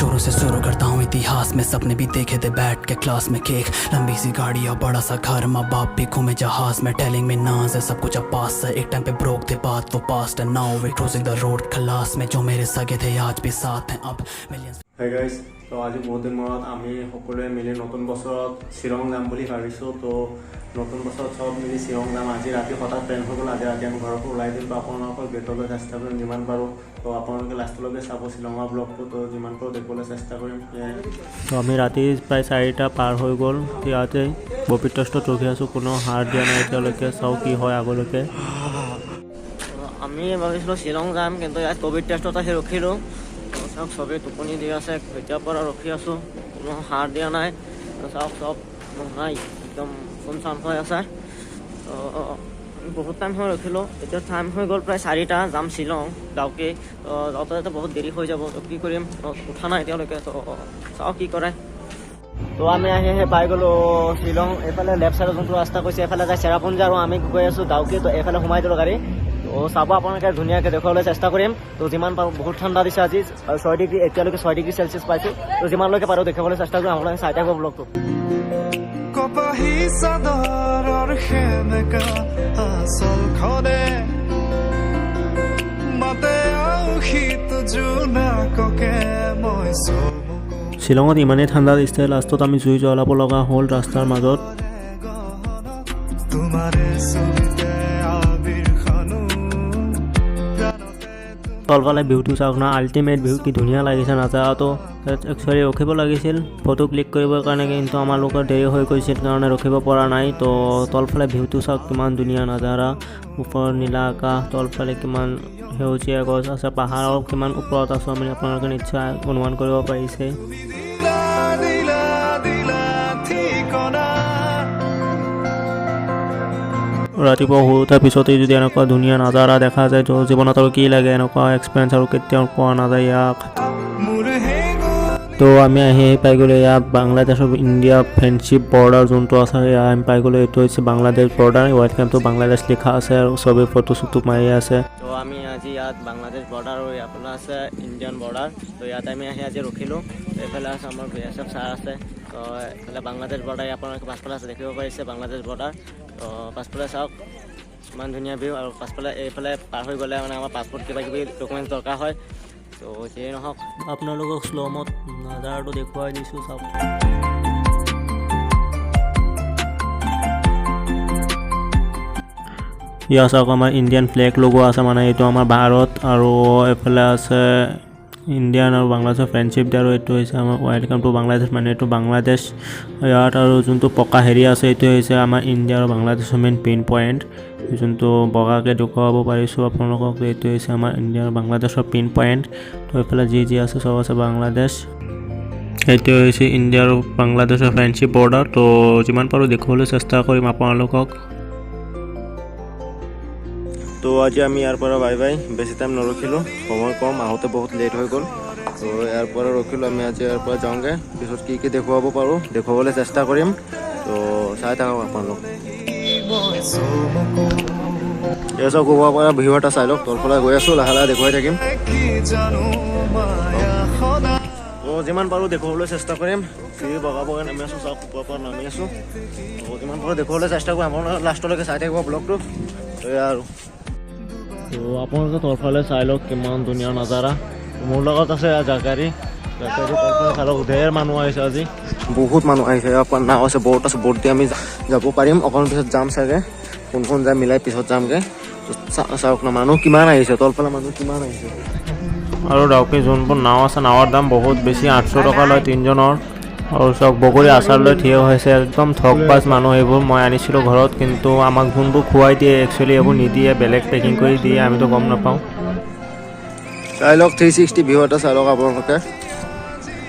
शुरू से शुरू करता हूँ इतिहास में, सपने भी देखे थे बैठ के क्लास में। केक लंबी सी गाड़ी और बड़ा सा घर, माँ बाप भी घूमे जहाज में। टेलिंग में नाज है सब कुछ अब पास है, एक टाइम पे ब्रोक थे बात वो पास्ट है। Now way cruising the road खलास में, जो मेरे सगे थे आज भी साथ हैं अब मिलियंस। हाय गाइस, তো আজি বহুত দিন মূৰত আমি সকলোৱে মিলি নতুন বছৰত শ্বিলং যাম বুলি ভাবিছোঁ। তো নতুন বছৰত চব মিলি শ্বিলং যাম। আজি ৰাতি হঠাৎ প্লেন হৈ গ'ল, আজি ৰাতি আমি ঘৰৰ পৰা ওলাই দিম। তো আপোনালোকক দেখুৱাবলৈ চেষ্টা কৰিম যিমান পাৰোঁ। তো আপোনালোকে লাষ্টলৈকে চাব শ্বিলঙৰ ব্লগটো, তো যিমান পাৰোঁ দেখুৱাবলৈ চেষ্টা কৰিম। তো আমি ৰাতি প্ৰায় 4টা পাৰ হৈ গ'ল, ইয়াতে বপিষ্টত ৰখি আছোঁ, কোনো হাৰ দিয়া নাই এতিয়ালৈকে। চাওঁ কি হয় আগলৈকে। আমি ভাবিছিলোঁ শ্বিলং যাম, কিন্তু ইয়াত ক'ভিড টেষ্টত আহি ৰখিলোঁ। চাওক চবেই টোপনি দি আছে, এতিয়াৰ পৰা ৰখি আছোঁ, কোনো সাৰ দিয়া নাই। চাওক চব নাই, একদম শুনচান হৈ আছে। বহুত টাইম হৈ ৰখিলোঁ, এতিয়া টাইম হৈ গ'ল প্ৰায় 4টা, যাম শ্বিলং ডাউকি। যাওঁতে বহুত দেৰি হৈ যাব, তো কি কৰিম, উঠা নাই এতিয়ালৈকে। তো চাওক কি কৰে। তো আমি আহি পাই গ'লোঁ শ্বিলং। এইফালে লেফ্ট ছাইডত যোনটো ৰাস্তা কৈছে এইফালে যায় চেৰাপুঞ্জী, আৰু আমি গৈ আছোঁ ডাউকি। তো এইফালে সোমাই দিলোঁ গাড়ী। তো চাব আপোনালোকে ধুনীয়াকৈ দেখুৱাবলৈ চেষ্টা কৰিম। তো যিমান পাৰোঁ, বহুত ঠাণ্ডা দিছে আজি, 6 ডিগ্ৰী, এতিয়ালৈকে 6 ডিগ্ৰী চেলচিয়াছ পাইছোঁ। তো যিমানলৈকে পাৰোঁ দেখুৱাবলৈ চেষ্টা কৰিম, আপোনালোকে চাই থাকিব ব্লগটো। কপাহী চাদৰৰ সেমেকা আচলখনে মাতে আউশীত জোনাককে মই চমুকো। শ্বিলঙত ইমানেই ঠাণ্ডা দিছে, লাষ্টত আমি জুই জ্বলাব লগা হ'ল ৰাস্তাৰ মাজত। তোমাৰে ছবিতে আবিৰখানো তলফালে ভিউটো চাওক না, আল্টিমেট ভিউ, কি ধুনীয়া লাগিছে নাজাৰাটো। একচুৱেলি ৰখিব লাগিছিল ফটো ক্লিক কৰিবৰ কাৰণে, কিন্তু আমালোকৰ দেৰি হৈ গৈছিল কাৰণে ৰখিব পৰা নাই। তো তলফালে ভিউটো চাওক, কিমান ধুনীয়া নাজাৰা, ওপৰত নীলা আকাশ, তলফালে কিমান সেউজীয়া গছ আছে, পাহাৰৰ কিমান ওপৰত আছোঁ আমি, আপোনালোকে নিশ্চয় অনুমান কৰিব পাৰিছে। ৰাতিপুৱা শুই পিছতেই যদি এনেকুৱা ধুনীয়া নাজাৰা দেখা যায়, তো জীৱনত আৰু কি লাগে, এনেকুৱা এক্সপিৰিয়েঞ্চ আৰু কেতিয়াও পোৱা নাযায় ইয়াক। তো আমি আহি পাই গ'লোঁ ইয়াত বাংলাদেশ আৰু ইণ্ডিয়া ফ্ৰেণ্ডশ্বিপ বৰ্ডাৰ যোনটো আছে, ইয়াত আমি পাই গ'লোঁ। এইটো হৈছে Bangladesh border, welcome to Bangladesh লিখা আছে, আৰু চবেই ফটো চটো মাৰি আছে। তো আমি আজি ইয়াত বাংলাদেশ বৰ্ডাৰ আৰু আপোনাৰ আছে ইণ্ডিয়ান বৰ্ডাৰ। তো ইয়াত আমি আহি আজি ৰখিলোঁ। এইফালে আছে আমাৰ BSF ছাৰ আছে। তো এইফালে বাংলাদেশ বৰ্ডাৰ, আপোনালোকে পাছফালে আছে দেখিব পাৰিছে বাংলাদেশ বৰ্ডাৰ। তো পাছফালে চাওক ইমান ধুনীয়া ভিউ, আৰু পাছফালে এইফালে পাৰ হৈ গ'লে মানে আমাৰ পাছপৰ্ট কিবা কিবি ডকুমেণ্টছ দৰকাৰ হয়। তো যিয়ে নহওক, আপোনালোকক শ্ল'মত নাজাৰাটো দেখুৱাই দিছোঁ, চাওক। ইয়াত চাওক আমাৰ ইণ্ডিয়ান ফ্লেগ লগোৱা আছে, মানে এইটো আমাৰ ভাৰত, আৰু এইফালে আছে ইণ্ডিয়ান আৰু বাংলাদেশৰ ফ্ৰেণ্ডশ্বিপ ডে, আৰু এইটো হৈছে আমাৰ ৱেলকাম টু বাংলাদেশ, মানে এইটো বাংলাদেশ। ইয়াত আৰু যোনটো পকা হেৰি আছে, এইটো হৈছে আমাৰ ইণ্ডিয়া আৰু বাংলাদেশৰ মেইন পিন পইণ্ট, যোনটো বগাকৈ দেখুৱাব পাৰিছোঁ আপোনালোকক। এইটো হৈছে আমাৰ ইণ্ডিয়া আৰু বাংলাদেশৰ পিন পইণ্ট। তো এইফালে যি যি আছে চব আছে বাংলাদেশ। এইটো হৈছে ইণ্ডিয়া আৰু বাংলাদেশৰ ফ্ৰেণ্ডশ্বিপ বৰ্ডাৰ। তো যিমান পাৰোঁ দেখুৱাবলৈ চেষ্টা কৰিম আপোনালোকক। তো আজি আমি ইয়াৰ পৰা বাই বাই, বেছি টাইম নৰখিলোঁ, সময় কম, আহোঁতে বহুত লেট হৈ গ'ল। তো ইয়াৰ পৰা ৰখিলোঁ আমি, আজি ইয়াৰ পৰা যাওঁগৈ, পিছত কি কি দেখুৱাব পাৰোঁ দেখুৱাবলৈ চেষ্টা কৰিম। তো চাই থাকক আপোনালোক। এই চব গোৱাৰ পৰা ভিউ এটা চাই লওক, তলফালে গৈ আছোঁ, লাহে লাহে দেখুৱাই থাকিম। তো যিমান পাৰোঁ দেখুৱাবলৈ চেষ্টা কৰিম। চিৰি বগাব নামি আছোঁ, চাওক ওপৰৰ পৰা নামি আছোঁ। তো যিমান পাৰোঁ দেখুৱাবলৈ চেষ্টা কৰিম, আপোনালোকে লাষ্টলৈকে চাই থাকিব ব্লগটো। তো এয়া আৰু। তো আপোনালোকে তলফালে চাই লওক কিমান ধুনীয়া নাজাৰা। মোৰ লগত আছে জাকাৰী, তলফালে চাই লওক, ধেৰ মানুহ আহিছে আজি, বহুত মানুহ আহিছে। নাও আছে, ব'ট আছে, ব'ট দি আমি যাব পাৰিম। অকণ পিছত যাম চাগে, কোন যায় মিলাই পিছত যামগৈ। চাওক না মানুহ কিমান আহিছে, তলফালে মানুহ কিমান আহিছে। আৰু ডাউকি যোনবোৰ নাও আছে, নাৱৰ দাম বহুত বেছি, 800 টকা লয় 3জনৰ। আৰু চাওক বগৰী আচাৰ লৈ থিয় হৈছে, একদম ঠগবাজ মানুহ এইবোৰ। মই আনিছিলোঁ ঘৰত, কিন্তু আমাক যোনবোৰ খুৱাই দিয়ে একচুৱেলি এইবোৰ নিদিয়ে, বেলেগ পেকিং কৰি দিয়ে, আমিতো গম নাপাওঁ। চাই লওক 360 ভিউ এটা চাই লওক আপোনালোকে,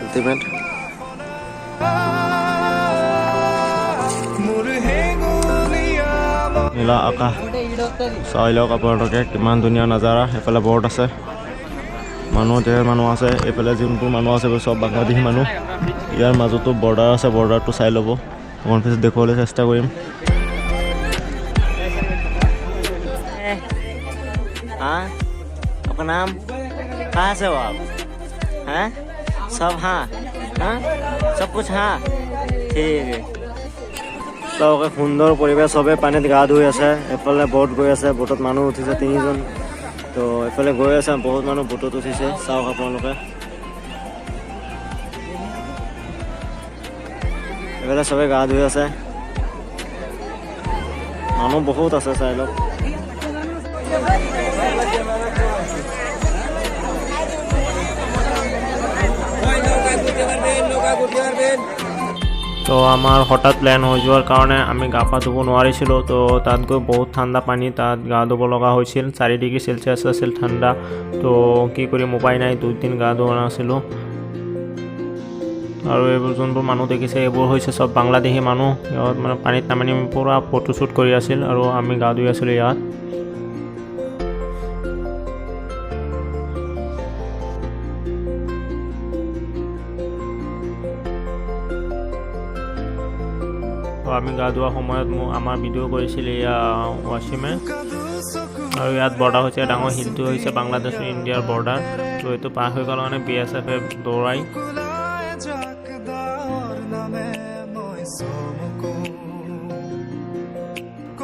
আল্টিমেট। নীলা আকাশ চাই লওক আপোনালোকে, কিমান ধুনীয়া নাজাৰা। সেইফালে বৰ্ড আছে, মানুহ ধেৰ মানুহ আছে। এইফালে যোনবোৰ মানুহ আছে চব বাংলাদেশী মানুহ। ইয়াৰ মাজতো বৰ্ডাৰ আছে, বৰ্ডাৰটো চাই ল'ব, অকণ পিছত দেখুৱাবলৈ চেষ্টা কৰিম। हाँ आपका नाम कहाँ से हो आप हैं? सब हाँ हाँ सब कुछ हाँ ঠিক চাওক সুন্দৰ পৰিৱেশ চবে পানীত গা ধুই আছে এফালে বোট গৈ আছে বোটত মানুহ উঠিছে 3জন তো এফালে গৈ আছে বহুত মানুহ বোটত উঠিছে চাওক আপোনালোকে এফালে চবে গা ধুই আছে মানুহ বহুত আছে চাই লওক তো আমাৰ হঠাৎ প্লেন হৈ যোৱাৰ কাৰণে আমি গা পা ধুব নোৱাৰিছিলোঁ তো তাত গৈ বহুত ঠাণ্ডা পানী তাত গা ধুব লগা হৈছিল 4 ডিগ্ৰী চেলচিয়াছ আছিল ঠাণ্ডা তো কি কৰিম উপায় নাই 2 দিন গা ধোৱা নাছিলোঁ আৰু এইবোৰ যোনবোৰ মানুহ দেখিছে এইবোৰ হৈছে সব বাংলাদেশী মানুহ ইয়াত মানে পানীত নামি পুৰা ফটোশ্বুট কৰি আছিল আৰু আমি গা ধুই আছিলোঁ ইয়াত আমি গা ধোৱা সময়ত আমাৰ ভিডিঅ' কৰিছিল ৱাছিমে আৰু ইয়াত বৰ্ডাৰ হৈছে ডাঙৰ হিলটো হৈছে বাংলাদেশ আৰু ইণ্ডিয়াৰ বৰ্ডাৰ তো এইটো পাৰ হৈ গ'ল মানে BSF দৌৰাই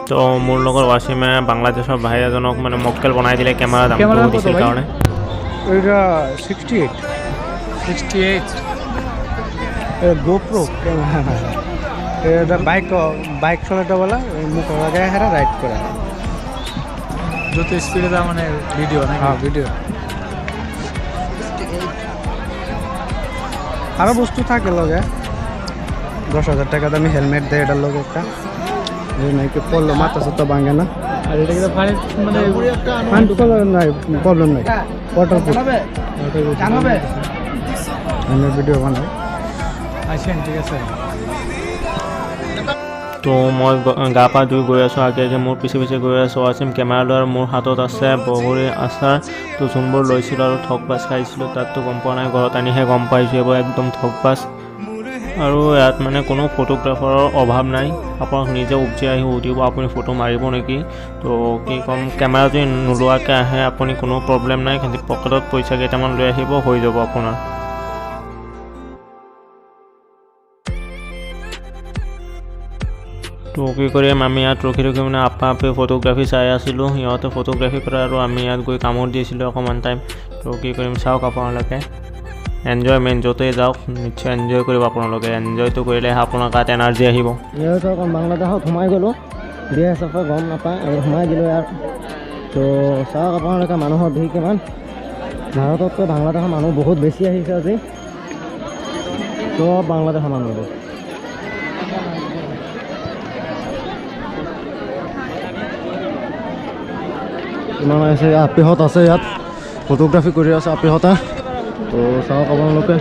তো মোৰ লগত ৱাছিমে বাংলাদেশৰ ভাই এজনক মানে মক্কেল বনাই দিলে কেমেৰা দাম দিছিল কাৰণে এটা 68 GoPro এটা বাইক চলাতে বলা মুখ আগে হেরা রাইড করা যত স্পিডে যা মানে ভিডিও না হ্যাঁ ভিডিও আরো বস্তু থাকে লগে 10,000 টাকা দামি হেলমেট দেয় এটার লগে একটা নাকি পড়লো মাথা সাথে ভাঙে না আর এটা কিন্তু পানি মানে নাই প্রবলেম নাই ওয়াটার জানাবে আমি ভিডিও বানাই আসেন ঠিক আছে তো মই গা পা ধুই গৈ আছোঁ আগে আগে মোৰ পিছে পিছে গৈ আছোঁ ৱাছিম কেমেৰা লৈ আৰু মোৰ হাতত আছে বগৰী আচাৰ তো যোনবোৰ লৈছিলোঁ আৰু ঠগবাজ খাইছিলোঁ তাততো গম পোৱা নাই ঘৰত আনিহে গম পাইছোঁ এইবোৰ একদম ঠগবাজ আৰু ইয়াত মানে কোনো ফটোগ্ৰাফাৰৰ অভাৱ নাই আপোনাক নিজে উপজি আহি সুধিব আপুনি ফটো মাৰিব নেকি তো কি ক'ম কেমেৰা যদি নোলোৱাকৈ আহে আপুনি কোনো প্ৰব্লেম নাই কিন্তু পকেটত পইচা কেইটামান লৈ আহিব হৈ যাব আপোনাৰ তো কি কৰিম আমি ইয়াত ৰখি মানে আপে ফটোগ্ৰাফী চাই আছিলোঁ সিহঁতে ফটোগ্ৰাফী কৰে আৰু আমি ইয়াত গৈ কামত দিছিলোঁ অকণমান টাইম তো কি কৰিম চাওক আপোনালোকে এনজয়মেণ্ট য'তেই যাওক নিশ্চয় এনজয় কৰিব আপোনালোকে এনজয়টো কৰিলেহে আপোনাৰ গাত এনাৰ্জি আহিব ইয়াত বাংলাদেশত সোমাই গ'লোঁ BSF গম নাপায় আৰু সোমাই দিলোঁ ইয়াত তো চাওক আপোনালোকে মানুহৰ ভিৰ কিমান ভাৰততকৈ বাংলাদেশৰ মানুহ বহুত বেছি আহিছে আজি চব বাংলাদেশৰ মানুহবোৰ কিমান আছে আপিহঁত আছে ইয়াত ফটোগ্ৰাফী কৰি আছে আপিহঁতে তো চাওক আপোনালোকে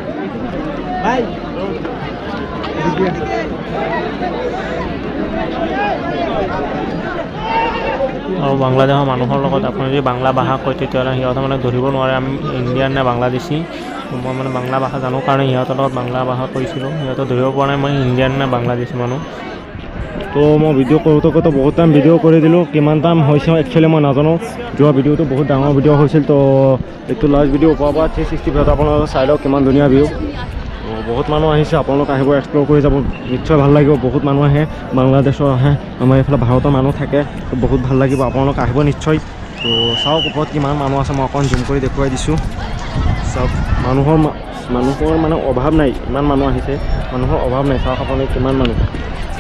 আৰু বাংলাদেশৰ মানুহৰ লগত আপুনি যদি বাংলা ভাষা কয় তেতিয়াহ'লে সিহঁতে মানে ধৰিব নোৱাৰে আমি ইণ্ডিয়ান নে বাংলাদেশী মই মানে বাংলা ভাষা জানো কাৰণে সিহঁতৰ লগত বাংলা ভাষা কৈছিলোঁ সিহঁতে ধৰিব পৰা নাই মই ইণ্ডিয়ান নে বাংলাদেশী মানুহ তো মই ভিডিঅ' কৰোঁতে বহুত টাইম ভিডিঅ' কৰি দিলোঁ কিমান টাইম হৈছে একচুৱেলি মই নাজানো যোৱা ভিডিঅ'টো বহুত ডাঙৰ ভিডিঅ' হৈছিল তো এইটো লাষ্ট ভিডিঅ' ওপৰৰ পৰা 360 আপোনালোকে চাই লওক কিমান ধুনীয়া ভিউ বহুত মানুহ আহিছে আপোনালোক আহিব এক্সপ্ল'ৰ কৰি যাব নিশ্চয় ভাল লাগিব বহুত মানুহ আহে বাংলাদেশৰ আহে আমাৰ এইফালে ভাৰতৰ মানুহ থাকে তো বহুত ভাল লাগিব আপোনালোক আহিব নিশ্চয় তো চাওক ওপৰত কিমান মানুহ আছে মই অকণ জুম কৰি দেখুৱাই দিছোঁ চাওক মানুহৰ মানে অভাৱ নাই ইমান মানুহ আহিছে মানুহৰ অভাৱ নাই চাওক আপোনালোকে কিমান মানুহ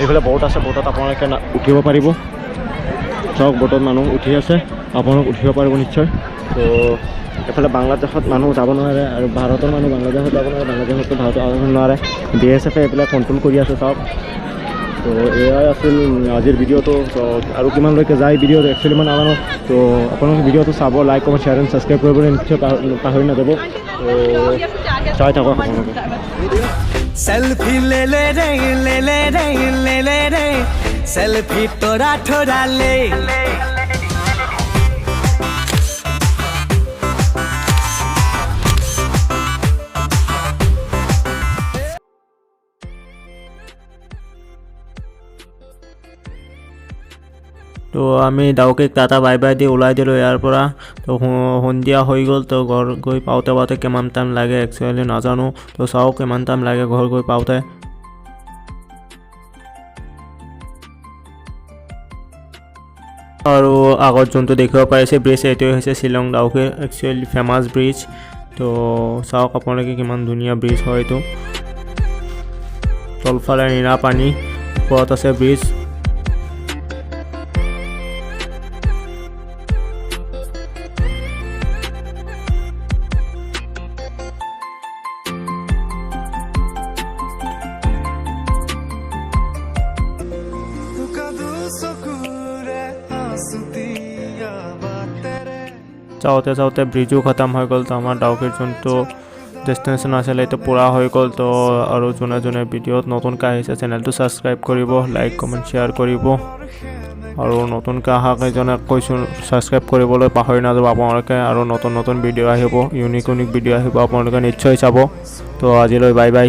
এইফালে বোট আছে বোটত আপোনালোকে উঠিব পাৰিব চাওক বোটত মানুহ উঠি আছে আপোনালোক উঠিব পাৰিব নিশ্চয় তো এফালে বাংলাদেশত মানুহ যাব নোৱাৰে আৰু ভাৰতৰ মানুহ বাংলাদেশত যাব নোৱাৰে বাংলাদেশতো ভাৰতত যাব নোৱাৰে BSF এইবিলাক কণ্ট্ৰল কৰি আছে চাওক তো এয়াই আছিল আজিৰ ভিডিঅ'টো তো আৰু কিমানলৈকে যায় ভিডিঅ'টো একচুৱেলি মই নাজানো তো আপোনালোকে ভিডিঅ'টো চাব like comment share and subscribe কৰিবলৈ নিশ্চয় পাহৰি নাযাব তো চাই থাকক আপোনালোকে सेल्फी ले ले रे ले ले रे ले ले रे सेल्फी तोरा ठोरा ले তো আমি ডাউকিক টাটা বাই বাই দি ওলাই দিলোঁ ইয়াৰ পৰা। তো সন্ধিয়া হৈ গ'ল। তো ঘৰ গৈ পাওঁতে পাওঁতে কিমান টাইম লাগে একচুৱেলি নাজানো। তো চাওঁ কিমান টাইম লাগে ঘৰ গৈ পাওঁতে। আৰু আগত যোনটো দেখিব পাৰিছে ব্ৰিজ এইটোৱে হৈছে শ্বিলং ডাউকিৰ একচুৱেলি ফেমাছ ব্ৰিজ। তো চাওক আপোনালোকে কিমান ধুনীয়া ব্ৰিজ হয় এইটো। তলফালে নীলা পানী, ওপৰত আছে ব্ৰিজ। চাওঁতে চাওঁতে ব্ৰিজো খতম হৈ গ'ল। তো আমাৰ ডাউকিৰ যোনটো ডেষ্টিনেশ্যন আছিলে এইটো পূৰা হৈ গ'ল। তো আৰু যোনে যোনে ভিডিঅ'ত নতুনকৈ আহিছে চেনেলটো ছাবস্ক্ৰাইব কৰিব, লাইক কমেণ্ট শ্বেয়াৰ কৰিব। আৰু নতুনকৈ অহা কেইজনে কৈছোঁ ছাবস্ক্ৰাইব কৰিবলৈ পাহৰি নাযাব আপোনালোকে। আৰু নতুন নতুন ভিডিঅ' আহিব, ইউনিক ভিডিঅ' আহিব, আপোনালোকে নিশ্চয় চাব। তো আজিলৈ বাই বাই।